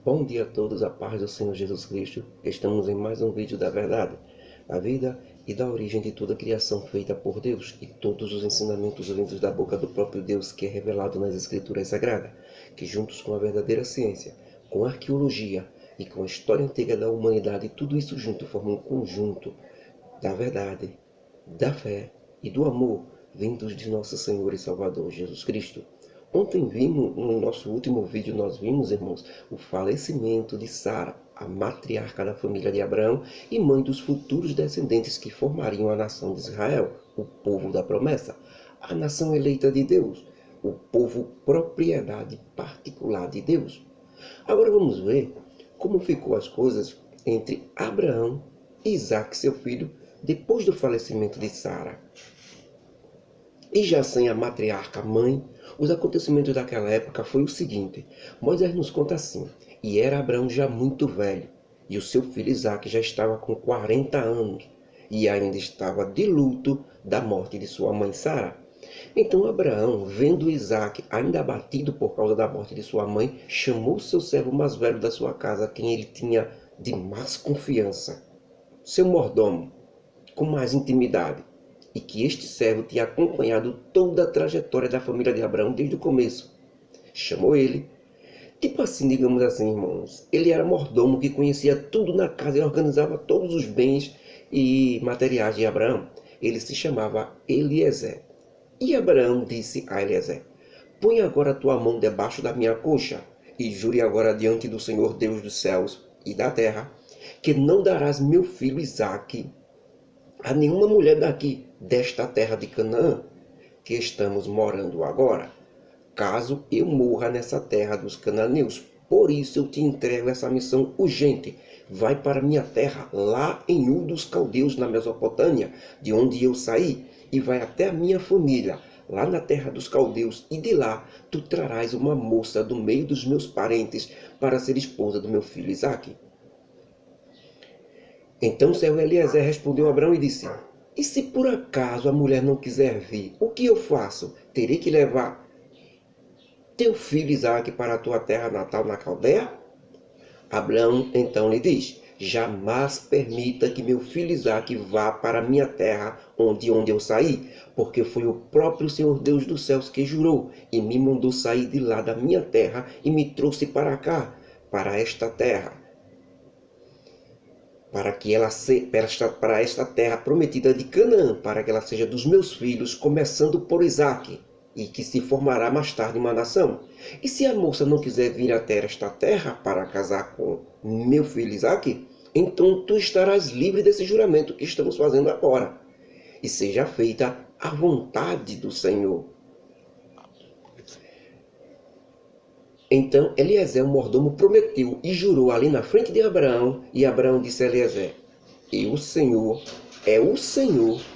Bom dia a todos, a paz do Senhor Jesus Cristo. Estamos em mais um vídeo da verdade, da vida e da origem de toda a criação feita por Deus e todos os ensinamentos vindos da boca do próprio Deus que é revelado nas Escrituras Sagradas, que juntos com a verdadeira ciência, com a arqueologia e com a história antiga da humanidade, tudo isso junto forma um conjunto da verdade, da fé e do amor vindos de nosso Senhor e Salvador Jesus Cristo. Ontem vimos, no nosso último vídeo, nós vimos, irmãos, o falecimento de Sara, a matriarca da família de Abraão e mãe dos futuros descendentes que formariam a nação de Israel, o povo da promessa, a nação eleita de Deus, o povo propriedade particular de Deus. Agora vamos ver como ficou as coisas entre Abraão e Isaque, seu filho, depois do falecimento de Sara. E já sem a matriarca mãe, os acontecimentos daquela época foi o seguinte: Moisés nos conta assim: e era Abraão já muito velho, e o seu filho Isaque já estava com 40 anos, e ainda estava de luto da morte de sua mãe Sara. Então Abraão, vendo Isaque ainda abatido por causa da morte de sua mãe, chamou seu servo mais velho da sua casa, quem ele tinha de mais confiança, seu mordomo, com mais intimidade, e que este servo tinha acompanhado toda a trajetória da família de Abraão desde o começo. Chamou ele, tipo assim, digamos assim, irmãos, ele era mordomo que conhecia tudo na casa e organizava todos os bens e materiais de Abraão. Ele se chamava Eliezer. E Abraão disse a Eliezer: põe agora a tua mão debaixo da minha coxa, e jure agora diante do Senhor Deus dos céus e da terra, que não darás meu filho Isaque a nenhuma mulher daqui, desta terra de Canaã, que estamos morando agora, caso eu morra nessa terra dos cananeus. Por isso eu te entrego essa missão urgente. Vai para minha terra, lá em Ur dos Caldeus, na Mesopotâmia, de onde eu saí, e vai até a minha família, lá na terra dos caldeus, e de lá tu trarás uma moça do meio dos meus parentes para ser esposa do meu filho Isaque. Então o servo Eliezer respondeu a Abraão e disse: e se por acaso a mulher não quiser vir, o que eu faço? Terei que levar teu filho Isaque para a tua terra natal na Caldeia? Abraão então lhe diz: jamais permita que meu filho Isaque vá para a minha terra, onde eu saí, porque foi o próprio Senhor Deus dos céus que jurou e me mandou sair de lá da minha terra e me trouxe para cá, para esta terra, para esta terra prometida de Canaã, para que ela seja dos meus filhos, começando por Isaque, e que se formará mais tarde uma nação. E se a moça não quiser vir até esta terra para casar com meu filho Isaque, então tu estarás livre desse juramento que estamos fazendo agora, e seja feita a vontade do Senhor. Então Eliezer, o mordomo, prometeu e jurou ali na frente de Abraão, e Abraão disse a Eliezer: e o Senhor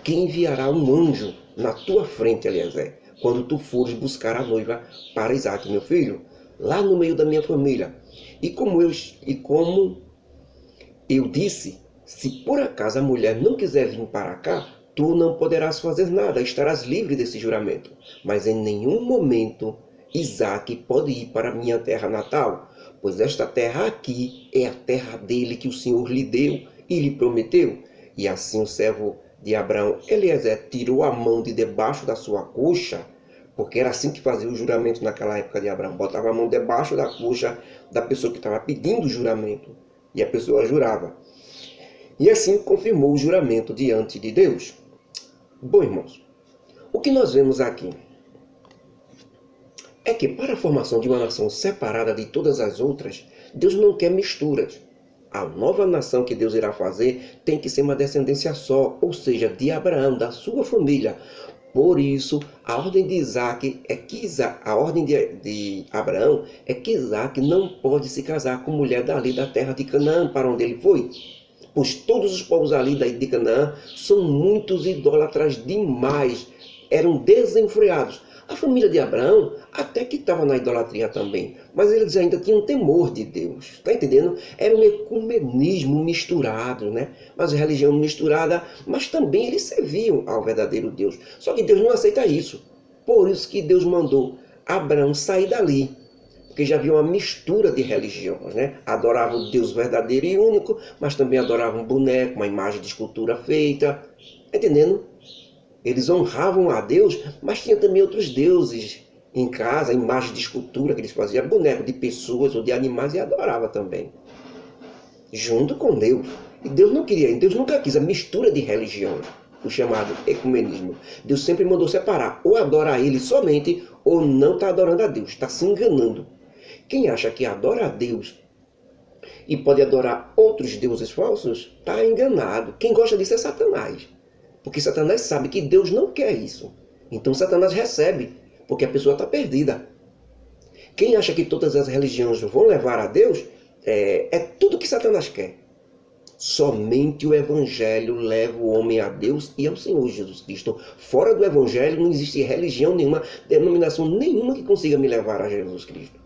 que enviará um anjo na tua frente, Eliezer, quando tu fores buscar a noiva para Isaque, meu filho, lá no meio da minha família. E como eu disse, se por acaso a mulher não quiser vir para cá, tu não poderás fazer nada, estarás livre desse juramento. Mas em nenhum momento Isaque pode ir para minha terra natal, pois esta terra aqui é a terra dele que o Senhor lhe deu e lhe prometeu. E assim o servo de Abraão, Eliezer, tirou a mão de debaixo da sua coxa, porque era assim que fazia o juramento naquela época de Abraão. Botava a mão debaixo da coxa da pessoa que estava pedindo o juramento, e a pessoa jurava. E assim confirmou o juramento diante de Deus. Bom, irmãos, o que nós vemos aqui é que para a formação de uma nação separada de todas as outras, Deus não quer misturas. A nova nação que Deus irá fazer tem que ser uma descendência só, ou seja, de Abraão, da sua família. Por isso, a ordem de Abraão é que Isaque não pode se casar com mulher dali da terra de Canaã, para onde ele foi. Pois todos os povos ali de Canaã são muitos idólatras demais, eram desenfreados. A família de Abraão até que estava na idolatria também, mas eles ainda tinham temor de Deus. Está entendendo? Era um ecumenismo misturado, né? Mas religião misturada, mas também eles serviam ao verdadeiro Deus. Só que Deus não aceita isso. Por isso que Deus mandou Abraão sair dali, porque já havia uma mistura de religiões, né? Adoravam o Deus verdadeiro e único, mas também adoravam um boneco, uma imagem de escultura feita. Entendendo? Eles honravam a Deus, mas tinha também outros deuses em casa, imagens de escultura que eles faziam, boneco de pessoas ou de animais, e adorava também, junto com Deus. E Deus não queria, Deus nunca quis a mistura de religiões, o chamado ecumenismo. Deus sempre mandou separar, ou adora a Ele somente, ou não está adorando a Deus, está se enganando. Quem acha que adora a Deus e pode adorar outros deuses falsos, está enganado. Quem gosta disso é Satanás. Porque Satanás sabe que Deus não quer isso. Então Satanás recebe, porque a pessoa está perdida. Quem acha que todas as religiões vão levar a Deus, é tudo que Satanás quer. Somente o Evangelho leva o homem a Deus e ao Senhor Jesus Cristo. Fora do Evangelho não existe religião nenhuma, denominação nenhuma que consiga me levar a Jesus Cristo.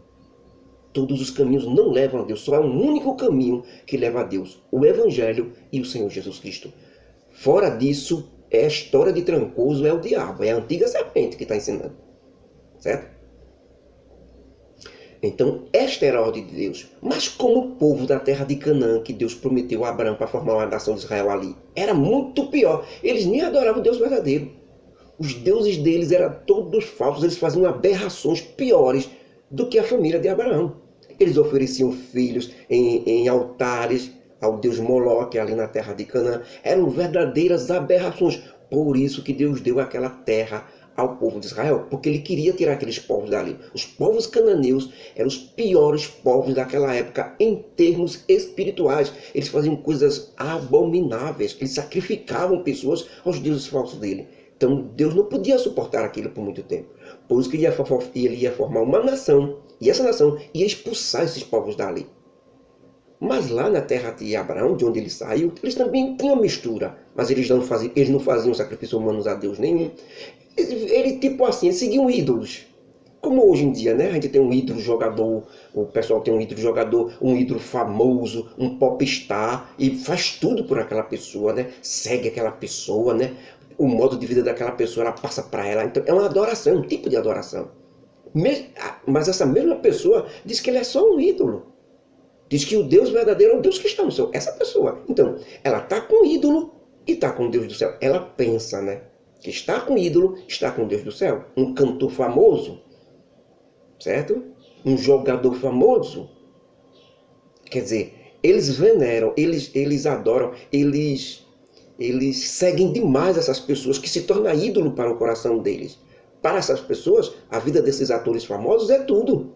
Todos os caminhos não levam a Deus, só há um único caminho que leva a Deus, o Evangelho e o Senhor Jesus Cristo. Fora disso, é a história de Trancoso, é o diabo, é a antiga serpente que está ensinando. Certo? Então, esta era a ordem de Deus. Mas como o povo da terra de Canaã, que Deus prometeu a Abraão para formar uma nação de Israel ali, era muito pior. Eles nem adoravam o Deus verdadeiro. Os deuses deles eram todos falsos, eles faziam aberrações piores do que a família de Abraão. Eles ofereciam filhos em altares ao deus Moloque ali na terra de Canaã. Eram verdadeiras aberrações. Por isso que Deus deu aquela terra ao povo de Israel, porque ele queria tirar aqueles povos dali. Os povos cananeus eram os piores povos daquela época em termos espirituais. Eles faziam coisas abomináveis, eles sacrificavam pessoas aos deuses falsos dele. Então Deus não podia suportar aquilo por muito tempo. Por isso que ele ia formar uma nação, e essa nação ia expulsar esses povos dali. Mas lá na terra de Abraão, de onde ele saiu, eles também tinham mistura. Mas eles não faziam sacrifício humanos a Deus nenhum. Ele tipo assim, seguiam ídolos. Como hoje em dia, né? A gente tem um ídolo jogador, o pessoal tem um ídolo jogador, um ídolo famoso, um popstar, e faz tudo por aquela pessoa, né? Segue aquela pessoa, né? O modo de vida daquela pessoa, ela passa para ela. Então é uma adoração, um tipo de adoração. Mas essa mesma pessoa diz que ele é só um ídolo. Diz que o Deus verdadeiro é o Deus que está no céu. Essa pessoa. Então, ela está com o ídolo e está com o Deus do céu. Ela pensa, né? Que está com o ídolo, está com o Deus do céu. Um cantor famoso, certo? Um jogador famoso. Quer dizer, eles veneram, eles adoram, eles seguem demais essas pessoas que se tornam ídolo para o coração deles. Para essas pessoas, a vida desses atores famosos é tudo.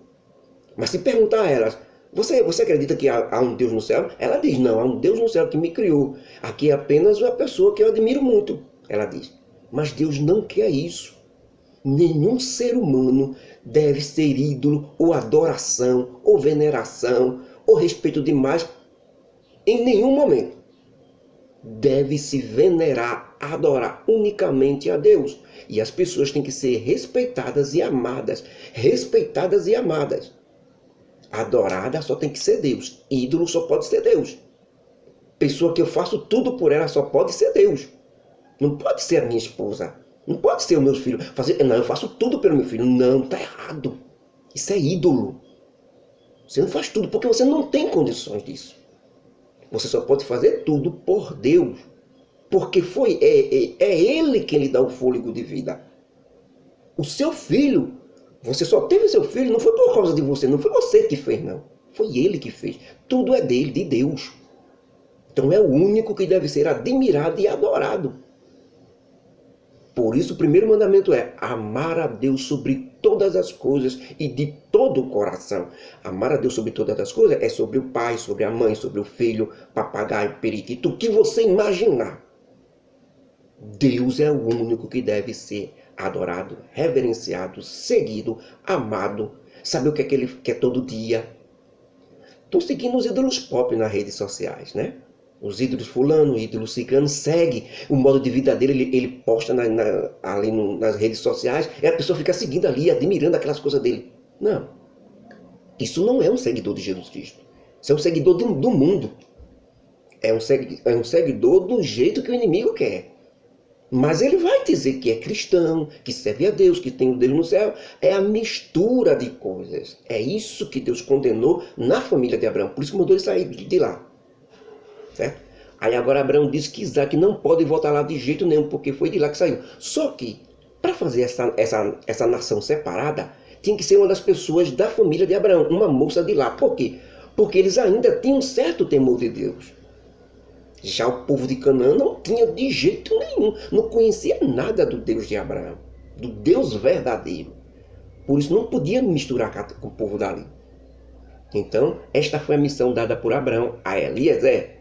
Mas se perguntar a elas, você acredita que há um Deus no céu? Ela diz, não, há um Deus no céu que me criou. Aqui é apenas uma pessoa que eu admiro muito, ela diz. Mas Deus não quer isso. Nenhum ser humano deve ser ídolo, ou adoração, ou veneração, ou respeito demais, em nenhum momento. Deve se venerar, adorar unicamente a Deus. E as pessoas têm que ser respeitadas e amadas. Respeitadas e amadas. Adorada só tem que ser Deus. Ídolo só pode ser Deus. Pessoa que eu faço tudo por ela só pode ser Deus. Não pode ser a minha esposa. Não pode ser o meu filho. Não, eu faço tudo pelo meu filho. Não, está errado. Isso é ídolo. Você não faz tudo porque você não tem condições disso. Você só pode fazer tudo por Deus. Porque é Ele quem lhe dá o fôlego de vida. O seu filho, você só teve seu filho, não foi por causa de você, não foi você que fez, não. Foi Ele que fez. Tudo é dele, de Deus. Então é o único que deve ser admirado e adorado. Por isso o primeiro mandamento é amar a Deus sobre todas as coisas e de todo o coração. Amar a Deus sobre todas as coisas é sobre o pai, sobre a mãe, sobre o filho, papagaio, periquito, o que você imaginar. Deus é o único que deve ser adorado, reverenciado, seguido, amado. Sabe o que é que ele quer todo dia? Estão seguindo os ídolos pop nas redes sociais, né? Os ídolos fulano, ídolo ciclano, segue o modo de vida dele, ele posta ali nas redes sociais, e a pessoa fica seguindo ali, admirando aquelas coisas dele. Não. Isso não é um seguidor de Jesus Cristo. Isso é um seguidor do mundo. É um seguidor do jeito que o inimigo quer. Mas ele vai dizer que é cristão, que serve a Deus, que tem o Deus no céu. É a mistura de coisas. É isso que Deus condenou na família de Abraão. Por isso que mandou ele sair de lá. Certo? Aí agora Abraão diz que Isaac não pode voltar lá de jeito nenhum, porque foi de lá que saiu. Só que, para fazer essa nação separada, tinha que ser uma das pessoas da família de Abraão, uma moça de lá. Por quê? Porque eles ainda tinham um certo temor de Deus. Já o povo de Canaã não tinha de jeito nenhum, não conhecia nada do Deus de Abraão, do Deus verdadeiro. Por isso não podia misturar com o povo dali. Então, esta foi a missão dada por Abraão a Eliezer.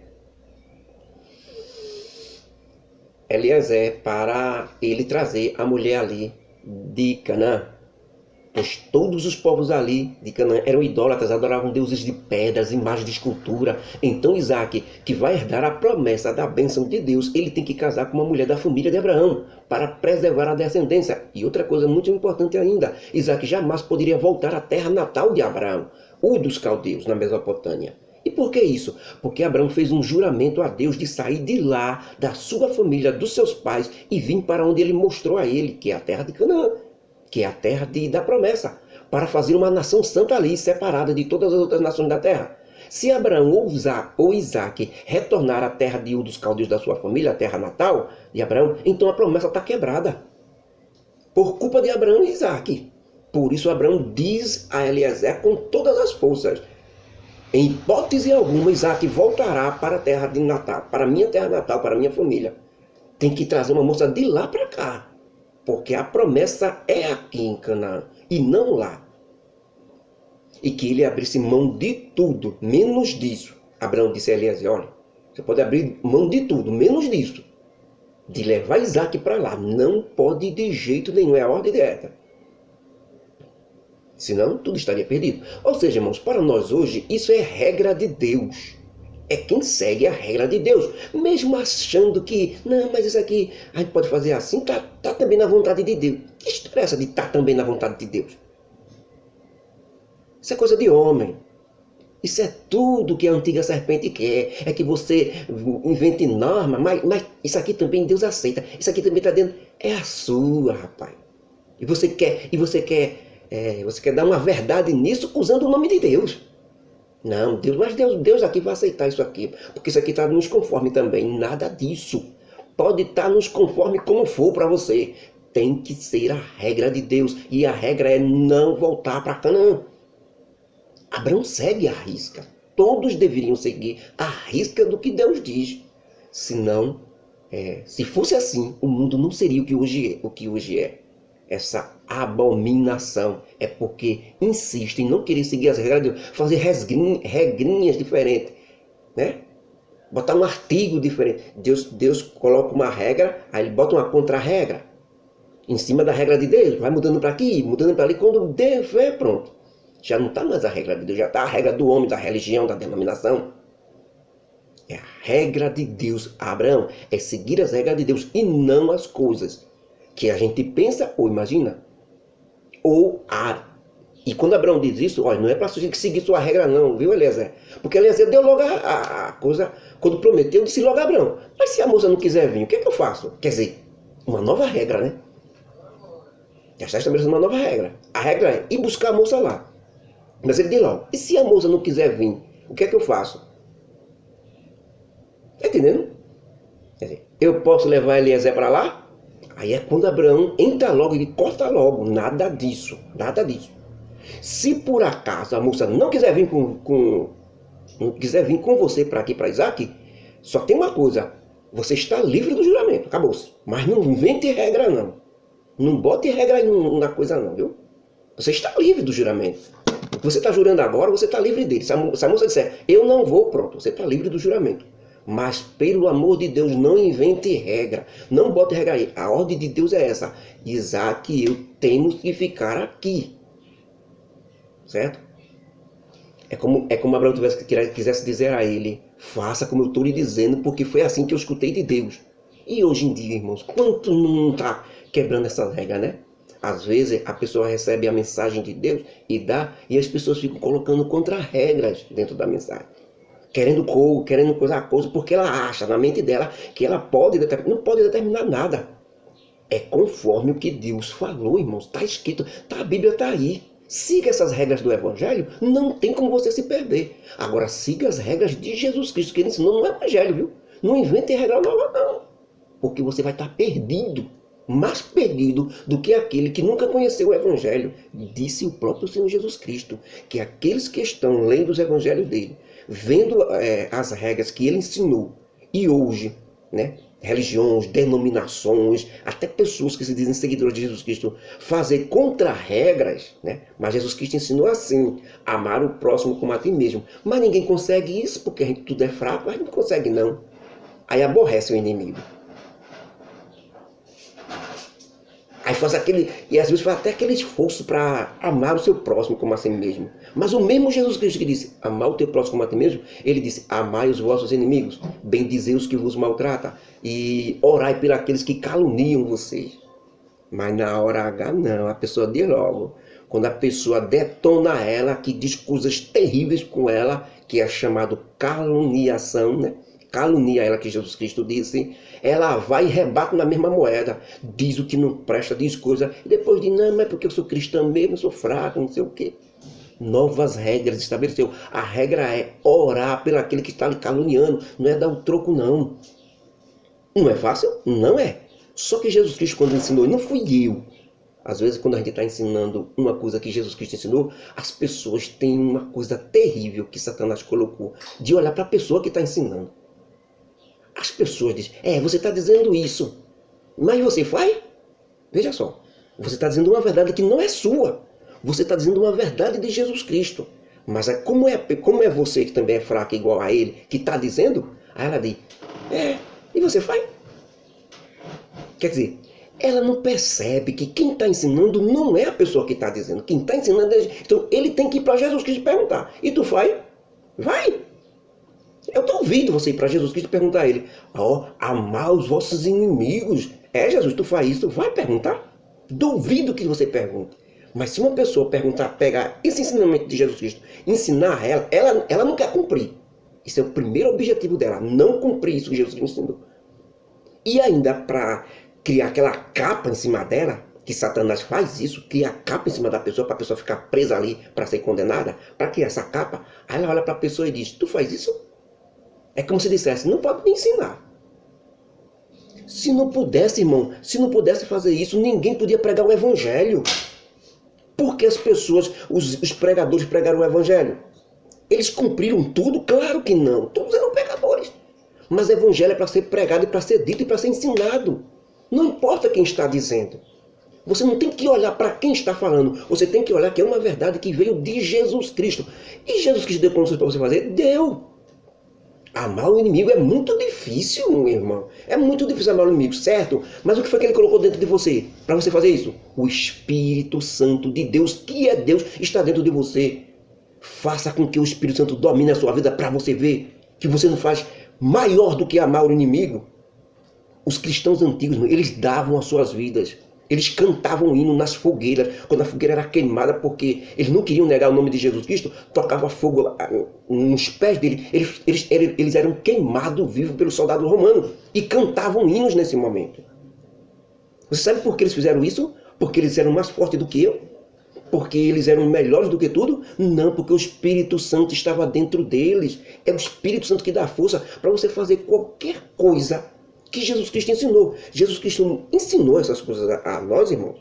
Eliezer, para ele trazer a mulher ali de Canaã. Pois todos os povos ali de Canaã eram idólatras, adoravam deuses de pedras, imagens de escultura. Então Isaac, que vai herdar a promessa da bênção de Deus, ele tem que casar com uma mulher da família de Abraão, para preservar a descendência. E outra coisa muito importante ainda, Isaac jamais poderia voltar à terra natal de Abraão, ou dos caldeus, na Mesopotâmia. E por que isso? Porque Abraão fez um juramento a Deus de sair de lá, da sua família, dos seus pais, e vir para onde ele mostrou a ele, que é a terra de Canaã, que é a terra da promessa, para fazer uma nação santa ali, separada de todas as outras nações da terra. Se Abraão ou Isaac retornar à terra de um dos caldeus da sua família, a terra natal de Abraão, então a promessa está quebrada. Por culpa de Abraão e Isaac. Por isso Abraão diz a Eliezer com todas as forças: em hipótese alguma, Isaac voltará para a terra de natal, para a minha terra natal, para a minha família. Tem que trazer uma moça de lá para cá. Porque a promessa é aqui em Canaã e não lá. E que ele abrisse mão de tudo, menos disso. Abraão disse a Eliezer: olha, você pode abrir mão de tudo, menos disso. De levar Isaac para lá. Não pode de jeito nenhum, é a ordem direta. Senão tudo estaria perdido. Ou seja, irmãos, para nós hoje, isso é regra de Deus. É quem segue a regra de Deus, mesmo achando que, não, mas isso aqui a gente pode fazer assim, tá também na vontade de Deus. Que história é essa de estar também na vontade de Deus? Isso é coisa de homem. Isso é tudo que a antiga serpente quer. É que você invente norma, mas isso aqui também Deus aceita. Isso aqui também está dentro. É a sua, rapaz. E você quer dar uma verdade nisso usando o nome de Deus. Não, Deus aqui vai aceitar isso aqui, porque isso aqui está nos conforme também. Nada disso. Pode estar nos conforme como for para você. Tem que ser a regra de Deus. E a regra é não voltar para Canaã. Abraão segue a risca. Todos deveriam seguir a risca do que Deus diz. Senão, se fosse assim, o mundo não seria o que hoje é. Essa abominação é porque insiste em não querer seguir as regras de Deus, fazer regrinhas diferentes, né? Botar um artigo diferente. Deus coloca uma regra, aí ele bota uma contra-regra em cima da regra de Deus, vai mudando para aqui, mudando para ali, quando Deus vê, pronto. Já não está mais a regra de Deus, já está a regra do homem, da religião, da denominação. É a regra de Deus. Abraão é seguir as regras de Deus e não as coisas que a gente pensa ou imagina. E quando Abraão diz isso, olha, não é para seguir sua regra não, viu, Eliezer? Porque Eliezer deu logo a coisa, quando prometeu, disse logo a Abraão: mas se a moça não quiser vir, o que é que eu faço? Quer dizer, uma nova regra, né? Já está estabelecendo uma nova regra. A regra é ir buscar a moça lá. Mas ele diz logo: e se a moça não quiser vir, o que é que eu faço? Está entendendo? Quer dizer, eu posso levar Eliezer para lá? Aí é quando Abraão entra logo e corta logo. Nada disso, nada disso. Se por acaso a moça não quiser vir com você para aqui, para Isaac, só tem uma coisa: você está livre do juramento, acabou-se. Mas não invente regra não. Não bote regra na coisa não, viu? Você está livre do juramento. O que você está jurando agora, você está livre dele. Se a moça disser: eu não vou, pronto, você está livre do juramento. Mas, pelo amor de Deus, não invente regra. Não bote regra aí. A ordem de Deus é essa: Isaac e eu temos que ficar aqui. Certo? É como Abraão quisesse dizer a ele: faça como eu estou lhe dizendo, porque foi assim que eu escutei de Deus. E hoje em dia, irmãos, quanto não está quebrando essa regra, né? Às vezes a pessoa recebe a mensagem de Deus e as pessoas ficam colocando contra-regras dentro da mensagem. Querendo coisa, porque ela acha na mente dela que ela não pode determinar nada. É conforme o que Deus falou, irmãos. Está escrito, tá, a Bíblia está aí. Siga essas regras do Evangelho, não tem como você se perder. Agora, siga as regras de Jesus Cristo, que ele ensinou no Evangelho, viu? Não invente regra nova, não. Porque você vai estar perdido, mais perdido do que aquele que nunca conheceu o Evangelho. Disse o próprio Senhor Jesus Cristo, que aqueles que estão lendo os Evangelhos dele, vendo as regras que ele ensinou, e hoje, né, religiões, denominações, até pessoas que se dizem seguidores de Jesus Cristo, fazer contra-regras, né? Mas Jesus Cristo ensinou assim, amar o próximo como a ti mesmo. Mas ninguém consegue isso, porque a gente tudo é fraco, a gente não consegue não. Aí aborrece o inimigo. Aí faz aquele, e às vezes faz até aquele esforço para amar o seu próximo como a si mesmo. Mas o mesmo Jesus Cristo que disse, amar o teu próximo como a ti mesmo, ele disse, amai os vossos inimigos, bendizei os que vos maltratam, e orai por aqueles que caluniam vocês. Mas na hora H não, a pessoa diz logo. Quando a pessoa detona ela, que diz coisas terríveis com ela, que é chamado caluniação, né? Calunia ela, que Jesus Cristo disse, ela vai e rebate na mesma moeda, diz o que não presta, diz coisa, e depois diz, não, mas porque eu sou cristão mesmo, eu sou fraco, não sei o quê. Novas regras estabeleceu. A regra é orar pelo aquele que está lhe caluniando, não é dar o troco não. Não é fácil? Não é. Só que Jesus Cristo quando ensinou, não fui eu. Às vezes quando a gente está ensinando uma coisa que Jesus Cristo ensinou, as pessoas têm uma coisa terrível que Satanás colocou, de olhar para a pessoa que está ensinando. As pessoas dizem, você está dizendo isso, mas você faz? Veja só, você está dizendo uma verdade que não é sua. Você está dizendo uma verdade de Jesus Cristo. Mas como é você que também é fraco igual a ele, que está dizendo, aí ela diz, e você faz? Quer dizer, ela não percebe que quem está ensinando não é a pessoa que está dizendo. Quem está ensinando é... Então ele tem que ir para Jesus Cristo perguntar. E tu faz? Vai! Eu duvido você ir para Jesus Cristo e perguntar a ele, amar os vossos inimigos. Jesus, tu faz isso? Vai perguntar? Duvido que você pergunte. Mas se uma pessoa perguntar, pegar esse ensinamento de Jesus Cristo, ensinar ela não quer cumprir. Isso é o primeiro objetivo dela, não cumprir isso que Jesus Cristo ensinou. E ainda para criar aquela capa em cima dela, que Satanás faz isso, cria a capa em cima da pessoa, para a pessoa ficar presa ali para ser condenada, para criar essa capa, aí ela olha para a pessoa e diz, tu faz isso? É como se dissesse, não pode me ensinar. Se não pudesse, irmão, se não pudesse fazer isso, ninguém podia pregar o Evangelho. Por que as pessoas, os pregadores pregaram o Evangelho? Eles cumpriram tudo? Claro que não. Todos eram pregadores. Mas o Evangelho é para ser pregado, e para ser dito e para ser ensinado. Não importa quem está dizendo. Você não tem que olhar para quem está falando. Você tem que olhar que é uma verdade que veio de Jesus Cristo. E Jesus Cristo deu condições para você fazer? Deu. Amar o inimigo é muito difícil, meu irmão. É muito difícil amar o inimigo, certo? Mas o que foi que ele colocou dentro de você para você fazer isso? O Espírito Santo de Deus, que é Deus, está dentro de você. Faça com que o Espírito Santo domine a sua vida para você ver que você não faz maior do que amar o inimigo. Os cristãos antigos, eles davam as suas vidas. Eles cantavam hino nas fogueiras, quando a fogueira era queimada, porque eles não queriam negar o nome de Jesus Cristo, tocava fogo nos pés dele. Eles eram queimados vivos pelo soldado romano e cantavam hinos nesse momento. Você sabe por que eles fizeram isso? Porque eles eram mais fortes do que eu? Porque eles eram melhores do que tudo? Não, porque o Espírito Santo estava dentro deles. É o Espírito Santo que dá força para você fazer qualquer coisa que Jesus Cristo ensinou. Jesus Cristo ensinou essas coisas a nós, irmãos.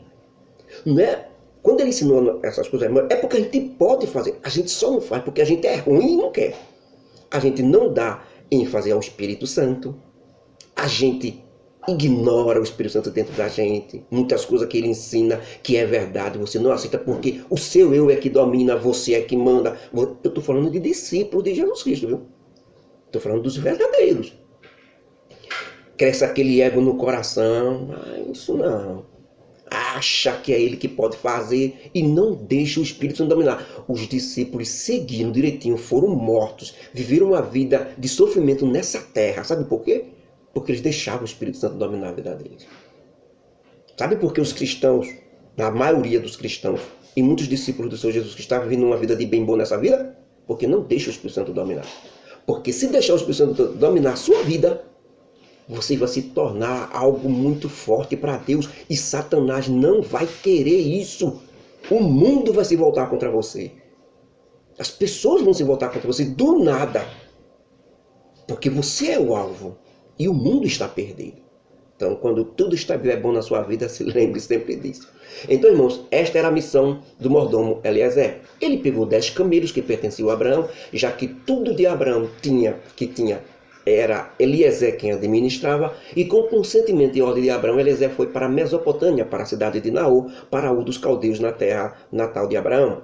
Não é? Quando ele ensinou essas coisas, irmãos, é porque a gente pode fazer. A gente só não faz porque a gente é ruim e não quer. A gente não dá ênfase ao Espírito Santo. A gente ignora o Espírito Santo dentro da gente. Muitas coisas que ele ensina que é verdade, você não aceita porque o seu eu é que domina, você é que manda. Eu estou falando de discípulos de Jesus Cristo, viu? Estou falando dos verdadeiros. Cresce aquele ego no coração, isso não. Acha que é ele que pode fazer e não deixa o Espírito Santo dominar. Os discípulos seguiram direitinho, foram mortos, viveram uma vida de sofrimento nessa terra. Sabe por quê? Porque eles deixavam o Espírito Santo dominar a vida deles. Sabe por que os cristãos, a maioria dos cristãos e muitos discípulos do Senhor Jesus Cristo estavam vivendo uma vida de bem boa nessa vida? Porque não deixa o Espírito Santo dominar. Porque se deixar o Espírito Santo dominar a sua vida, você vai se tornar algo muito forte para Deus e Satanás não vai querer isso. O mundo vai se voltar contra você. As pessoas vão se voltar contra você do nada. Porque você é o alvo e o mundo está perdido. Então, quando tudo estiver bom na sua vida, se lembre sempre disso. Então, irmãos, esta era a missão do mordomo Eliezer. Ele pegou 10 camelos que pertenciam a Abraão, já que tudo de Abraão era Eliezer quem administrava, e com consentimento e ordem de Abraão, Eliezer foi para a Mesopotâmia, para a cidade de Naor, para Ur dos Caldeus, na terra natal de Abraão.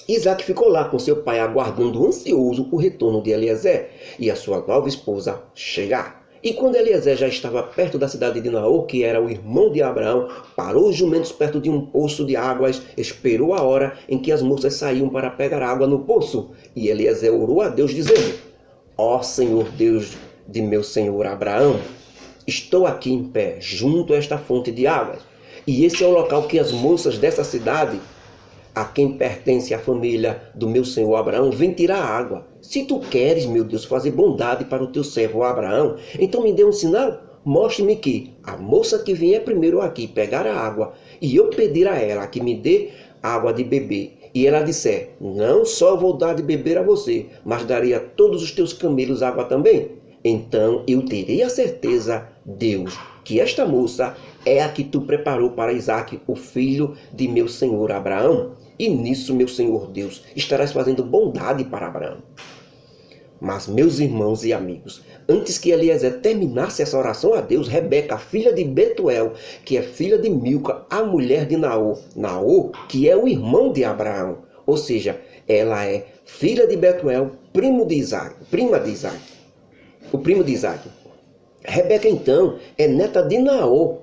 Isaac ficou lá com seu pai, aguardando ansioso o retorno de Eliezer e a sua nova esposa chegar. E quando Eliezer já estava perto da cidade de Naor, que era o irmão de Abraão, parou os jumentos perto de um poço de águas, esperou a hora em que as moças saíam para pegar água no poço. E Eliezer orou a Deus, dizendo: Ó Senhor Deus de meu senhor Abraão, estou aqui em pé, junto a esta fonte de águas. E esse é o local que as moças dessa cidade, a quem pertence a família do meu senhor Abraão, vem tirar água. Se tu queres, meu Deus, fazer bondade para o teu servo Abraão, então me dê um sinal. Mostre-me que a moça que vier primeiro aqui pegar a água, e eu pedir a ela que me dê água de beber, e ela disser: não só vou dar de beber a você, mas darei a todos os teus camelos água também, então eu terei a certeza, Deus, que esta moça é a que tu preparou para Isaque, o filho de meu senhor Abraão. E nisso, meu Senhor Deus, estarás fazendo bondade para Abraão. Mas, meus irmãos e amigos, antes que Eliezer terminasse essa oração a Deus, Rebeca, filha de Betuel, que é filha de Milca, a mulher de Naor, que é o irmão de Abraão, ou seja, ela é filha de Betuel, prima de Isaac. O primo de Isaac. Rebeca, então, é neta de Naor,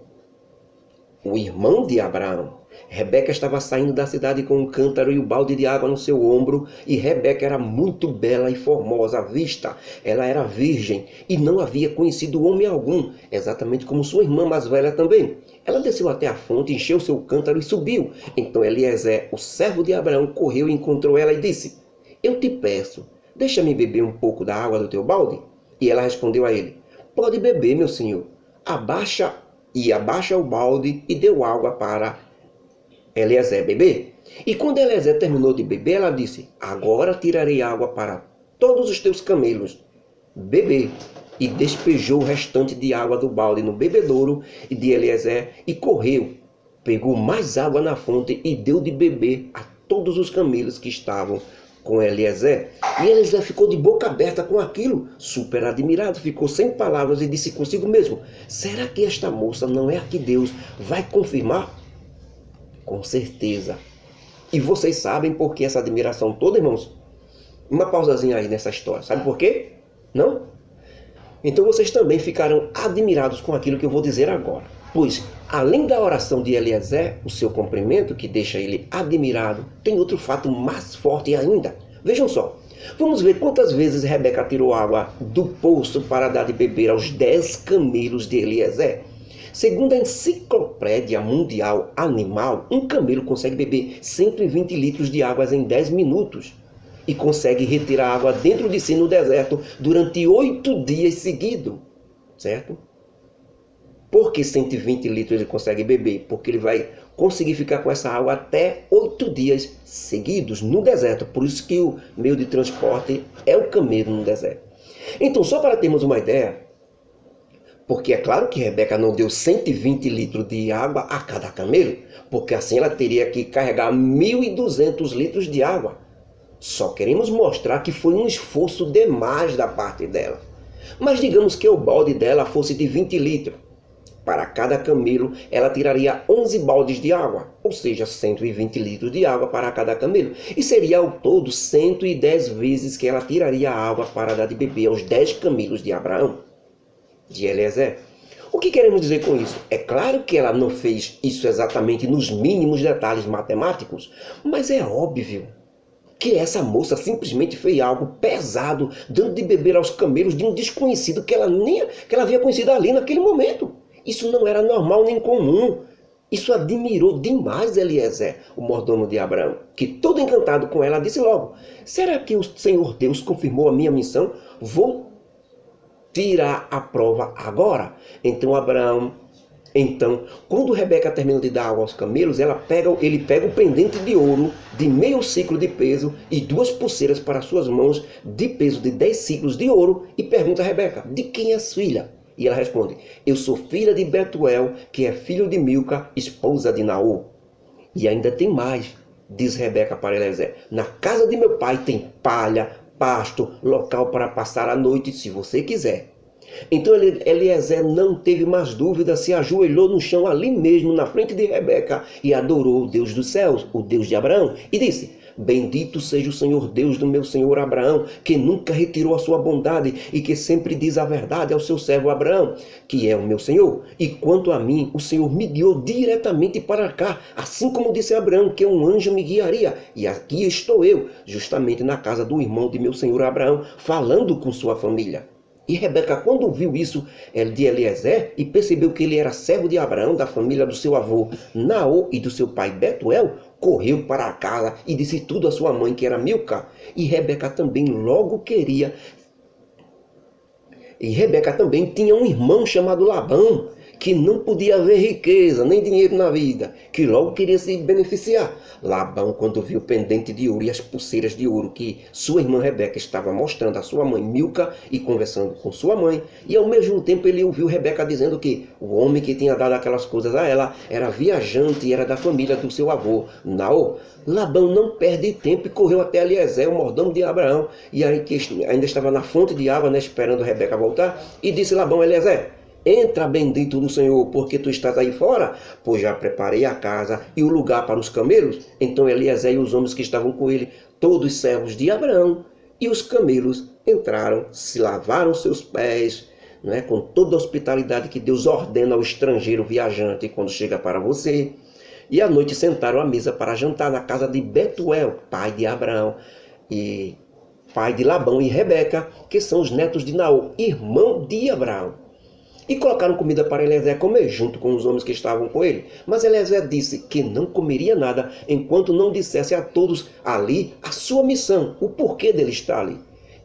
o irmão de Abraão. Rebeca estava saindo da cidade com um cântaro e o balde de água no seu ombro, e Rebeca era muito bela e formosa à vista. Ela era virgem e não havia conhecido homem algum, exatamente como sua irmã mais velha também. Ela desceu até a fonte, encheu seu cântaro e subiu. Então Eliezer, o servo de Abraão, correu e encontrou ela e disse: eu te peço, deixa-me beber um pouco da água do teu balde. E ela respondeu a ele: pode beber, meu senhor. Abaixa o balde e deu água para Eliezer beber. E quando Eliezer terminou de beber, ela disse: agora tirarei água para todos os teus camelos beber. E despejou o restante de água do balde no bebedouro de Eliezer e correu, pegou mais água na fonte e deu de beber a todos os camelos que estavam com Eliezer. E Eliezer ficou de boca aberta com aquilo, super admirado, ficou sem palavras e disse consigo mesmo: será que esta moça não é a que Deus vai confirmar? Com certeza. E vocês sabem por que essa admiração toda, irmãos? Uma pausazinha aí nessa história. Sabe por quê? Não? Então vocês também ficarão admirados com aquilo que eu vou dizer agora. Pois, além da oração de Eliezer, o seu cumprimento, que deixa ele admirado, tem outro fato mais forte ainda. Vejam só. Vamos ver quantas vezes Rebeca tirou água do poço para dar de beber aos 10 camelos de Eliezer. Segundo a Enciclopédia Mundial Animal, um camelo consegue beber 120 litros de água em 10 minutos. E consegue retirar água dentro de si no deserto durante 8 dias seguidos. Certo? Por que 120 litros ele consegue beber? Porque ele vai conseguir ficar com essa água até 8 dias seguidos no deserto. Por isso que o meio de transporte é o camelo no deserto. Então, só para termos uma ideia, porque é claro que Rebeca não deu 120 litros de água a cada camelo, porque assim ela teria que carregar 1.200 litros de água. Só queremos mostrar que foi um esforço demais da parte dela. Mas digamos que o balde dela fosse de 20 litros. Para cada camelo, ela tiraria 11 baldes de água, ou seja, 120 litros de água para cada camelo. E seria ao todo 110 vezes que ela tiraria a água para dar de beber aos 10 camelos de Abraão, de Eliezer. O que queremos dizer com isso? É claro que ela não fez isso exatamente nos mínimos detalhes matemáticos, mas é óbvio que essa moça simplesmente fez algo pesado, dando de beber aos camelos de um desconhecido que ela havia conhecido ali naquele momento. Isso não era normal nem comum. Isso admirou demais Eliezer, o mordomo de Abraão, que todo encantado com ela disse logo: será que o Senhor Deus confirmou a minha missão? Vou tirar a prova agora. Então, quando Rebeca termina de dar água aos camelos, ele pega o pendente de ouro de meio ciclo de peso e 2 pulseiras para suas mãos de peso de 10 ciclos de ouro e pergunta a Rebeca: de quem és filha? E ela responde: eu sou filha de Betuel, que é filho de Milca, esposa de Naor. E ainda tem mais, diz Rebeca para Eliezer: na casa de meu pai tem palha, pasto, local para passar a noite, se você quiser. Então Eliezer não teve mais dúvida, se ajoelhou no chão ali mesmo, na frente de Rebeca, e adorou o Deus dos céus, o Deus de Abraão, e disse: bendito seja o Senhor Deus do meu senhor Abraão, que nunca retirou a sua bondade e que sempre diz a verdade ao seu servo Abraão, que é o meu Senhor. E quanto a mim, o Senhor me guiou diretamente para cá, assim como disse Abraão, que um anjo me guiaria. E aqui estou eu, justamente na casa do irmão de meu senhor Abraão, falando com sua família. E Rebeca, quando viu isso de Eliezer e percebeu que ele era servo de Abraão, da família do seu avô Naor e do seu pai Betuel, correu para a casa e disse tudo à sua mãe, que era Milca. E Rebeca também tinha um irmão chamado Labão, que não podia ver riqueza, nem dinheiro na vida, que logo queria se beneficiar. Labão, quando viu o pendente de ouro e as pulseiras de ouro que sua irmã Rebeca estava mostrando à sua mãe Milca e conversando com sua mãe, e ao mesmo tempo ele ouviu Rebeca dizendo que o homem que tinha dado aquelas coisas a ela era viajante e era da família do seu avô Naor. Labão não perde tempo e correu até Eliezer, o mordomo de Abraão, e aí que ainda estava na fonte de água, esperando Rebeca voltar, e disse Labão: Eliezer, entra, bendito do Senhor, porque tu estás aí fora, pois já preparei a casa e o lugar para os camelos. Então Eliezer e os homens que estavam com ele, todos servos de Abraão, e os camelos entraram, se lavaram seus pés, com toda a hospitalidade que Deus ordena ao estrangeiro viajante quando chega para você. E à noite sentaram à mesa para jantar na casa de Betuel, pai de Abraão, e pai de Labão e Rebeca, que são os netos de Naor, irmão de Abraão. E colocaram comida para Eliezer comer, junto com os homens que estavam com ele. Mas Eliezer disse que não comeria nada, enquanto não dissesse a todos ali a sua missão, o porquê dele estar ali.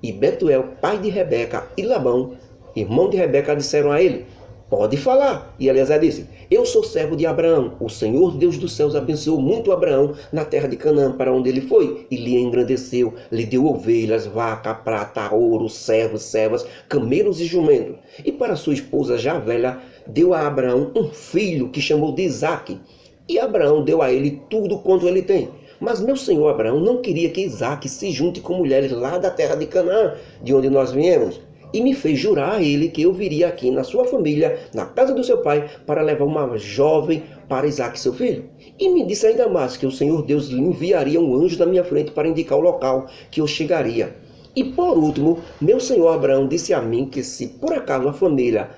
E Betuel, pai de Rebeca, e Labão, irmão de Rebeca, disseram a ele: pode falar. E Eliezer disse: eu sou servo de Abraão. O Senhor Deus dos céus abençoou muito Abraão na terra de Canaã, para onde ele foi, e lhe engrandeceu, lhe deu ovelhas, vaca, prata, ouro, servos, servas, camelos e jumentos. E para sua esposa já velha, deu a Abraão um filho que chamou de Isaque. E Abraão deu a ele tudo quanto ele tem. Mas meu senhor Abraão não queria que Isaque se junte com mulheres lá da terra de Canaã, de onde nós viemos. E me fez jurar a ele que eu viria aqui na sua família, na casa do seu pai, para levar uma jovem para Isaque, seu filho. E me disse ainda mais que o Senhor Deus lhe enviaria um anjo da minha frente para indicar o local que eu chegaria. E por último, meu senhor Abraão disse a mim que se por acaso a família,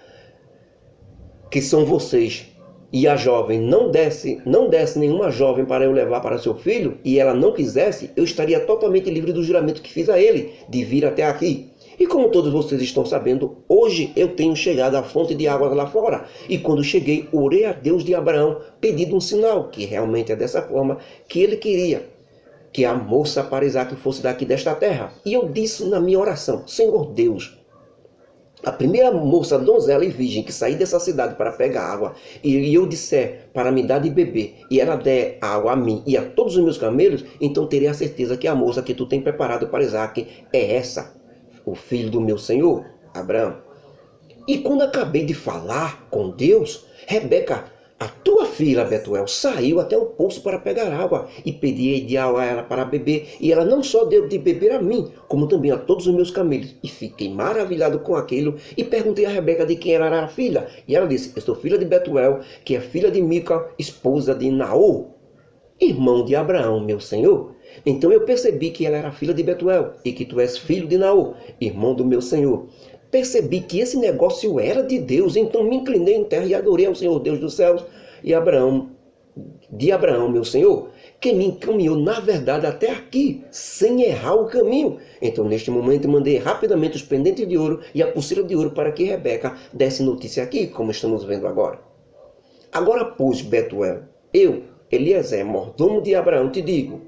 que são vocês, e a jovem não desse nenhuma jovem para eu levar para seu filho, e ela não quisesse, eu estaria totalmente livre do juramento que fiz a ele, de vir até aqui. E como todos vocês estão sabendo, hoje eu tenho chegado à fonte de águas lá fora. E quando cheguei, orei a Deus de Abraão, pedindo um sinal, que realmente é dessa forma que ele queria, que a moça para Isaque fosse daqui desta terra. E eu disse na minha oração: Senhor Deus, a primeira moça, donzela e virgem que sair dessa cidade para pegar água, e eu disser para me dar de beber, e ela der água a mim e a todos os meus camelos, então terei a certeza que a moça que tu tem preparado para Isaque é essa, o filho do meu senhor, Abraão. E quando acabei de falar com Deus, Rebeca, a tua filha Betuel, saiu até o poço para pegar água, e pedi de água a ela para beber, e ela não só deu de beber a mim, como também a todos os meus camelos. E fiquei maravilhado com aquilo, e perguntei a Rebeca de quem ela era a filha, e ela disse: eu sou filha de Betuel, que é filha de Milca, esposa de Naor, irmão de Abraão, meu senhor. Então eu percebi que ela era filha de Betuel, e que tu és filho de Naor, irmão do meu senhor. Percebi que esse negócio era de Deus, então me inclinei em terra e adorei ao Senhor Deus dos céus e Abraão, meu senhor, que me encaminhou na verdade até aqui, sem errar o caminho. Então neste momento mandei rapidamente os pendentes de ouro e a pulseira de ouro para que Rebeca desse notícia aqui, como estamos vendo agora. Agora, pois, Betuel, eu, Eliezer, mordomo de Abraão, te digo,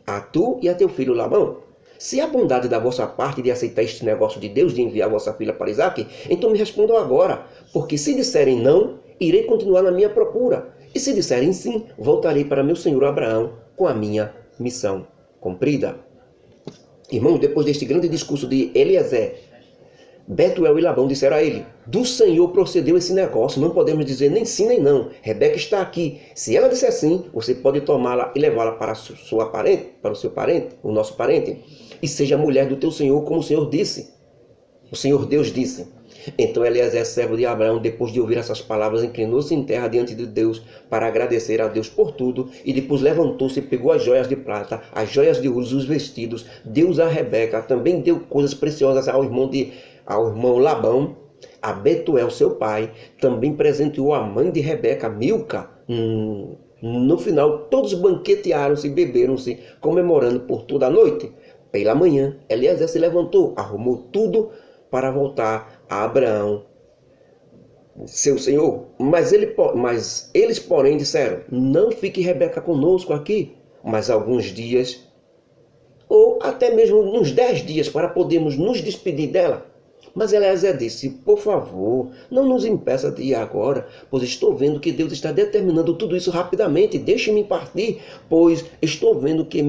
a tu e a teu filho Labão, Se há bondade da vossa parte de aceitar este negócio de Deus de enviar vossa filha para Isaque, então me respondam agora, porque se disserem não, irei continuar na minha procura. E se disserem sim, voltarei para meu senhor Abraão com a minha missão cumprida. Irmão, depois deste grande discurso de Eliezer, Betuel e Labão disseram a ele: do Senhor procedeu esse negócio, não podemos dizer nem sim nem não. Rebeca está aqui. Se ela disser sim, você pode tomá-la e levá-la para o seu parente, o nosso parente, e seja mulher do teu Senhor, como o Senhor disse. O Senhor Deus disse. Então Eliezer, servo de Abraão, depois de ouvir essas palavras, inclinou-se em terra diante de Deus para agradecer a Deus por tudo, e depois levantou-se e pegou as joias de prata, as joias de ouro, os vestidos, deu a Rebeca, também deu coisas preciosas ao irmão Labão, a Betuel, seu pai, também presenteou a mãe de Rebeca, Milca. No final, todos banquetearam-se e beberam-se, comemorando por toda a noite. Pela manhã, Eliezer se levantou, arrumou tudo para voltar a Abraão, seu senhor. Mas eles, porém, disseram: não fique Rebeca conosco aqui, mas alguns dias, ou até mesmo uns 10 dias, para podermos nos despedir dela. Mas Eliezer disse: por favor, não nos impeça de ir agora, pois estou vendo que Deus está determinando tudo isso rapidamente. Deixe-me partir, pois estou vendo que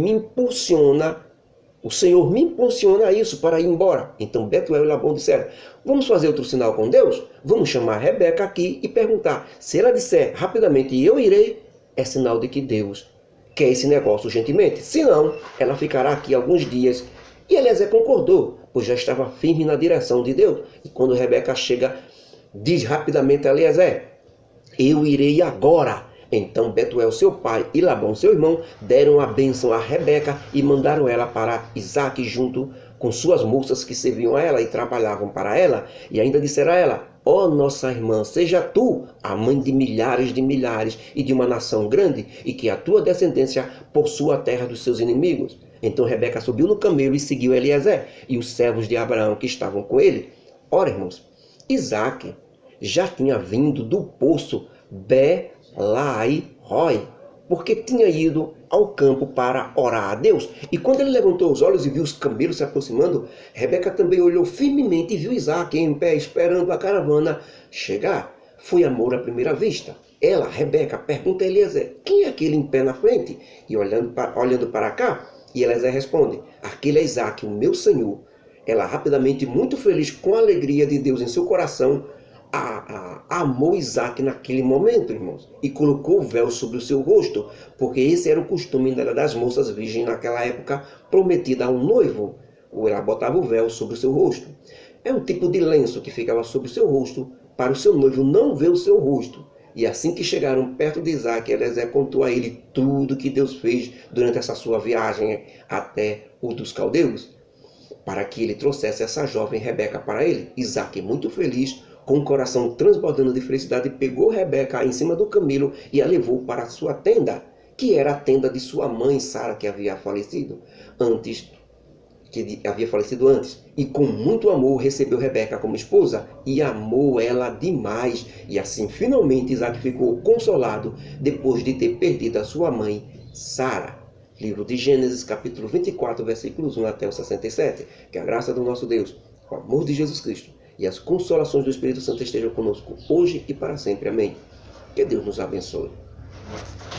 o Senhor me impulsiona a isso para ir embora. Então Betuel e Labão disseram: vamos fazer outro sinal com Deus? Vamos chamar Rebeca aqui e perguntar. Se ela disser rapidamente eu irei, é sinal de que Deus quer esse negócio urgentemente. Se não, ela ficará aqui alguns dias. E Eliezer concordou, pois já estava firme na direção de Deus. E quando Rebeca chega, diz rapidamente a Eliezer: eu irei agora. Então Betuel, seu pai, e Labão, seu irmão, deram a bênção a Rebeca e mandaram ela para Isaque junto com suas moças que serviam a ela e trabalhavam para ela. E ainda disseram a ela: ó nossa irmã, seja tu a mãe de milhares e de uma nação grande, e que a tua descendência possua a terra dos seus inimigos. Então Rebeca subiu no camelo e seguiu Eliezer e os servos de Abraão que estavam com ele. Ora, irmãos, Isaque já tinha vindo do poço Belai-Roi, porque tinha ido ao campo para orar a Deus. E quando ele levantou os olhos e viu os camelos se aproximando, Rebeca também olhou firmemente e viu Isaque em pé, esperando a caravana chegar. Foi amor à primeira vista. Ela, Rebeca, pergunta a Eliezer: quem é aquele em pé na frente? E olhando para cá, e Eliezer responde: aquele é Isaque, o meu senhor. Ela rapidamente, muito feliz com a alegria de Deus em seu coração, amou Isaque naquele momento, irmãos, e colocou o véu sobre o seu rosto, porque esse era o costume das moças virgens naquela época, prometida a um noivo. Ou ela botava o véu sobre o seu rosto. É um tipo de lenço que ficava sobre o seu rosto, para o seu noivo não ver o seu rosto. E assim que chegaram perto de Isaque, Eliezer contou a ele tudo que Deus fez durante essa sua viagem até o dos caldeus, para que ele trouxesse essa jovem Rebeca para ele. Isaque, muito feliz, com o coração transbordando de felicidade, pegou Rebeca em cima do camelo e a levou para a sua tenda, que era a tenda de sua mãe Sara, que havia falecido antes. E com muito amor recebeu Rebeca como esposa e amou ela demais. E assim finalmente Isaque ficou consolado depois de ter perdido a sua mãe Sara. Livro de Gênesis, capítulo 24, versículos 1 até o 67. Que a graça do nosso Deus, o amor de Jesus Cristo e as consolações do Espírito Santo estejam conosco hoje e para sempre. Amém. Que Deus nos abençoe.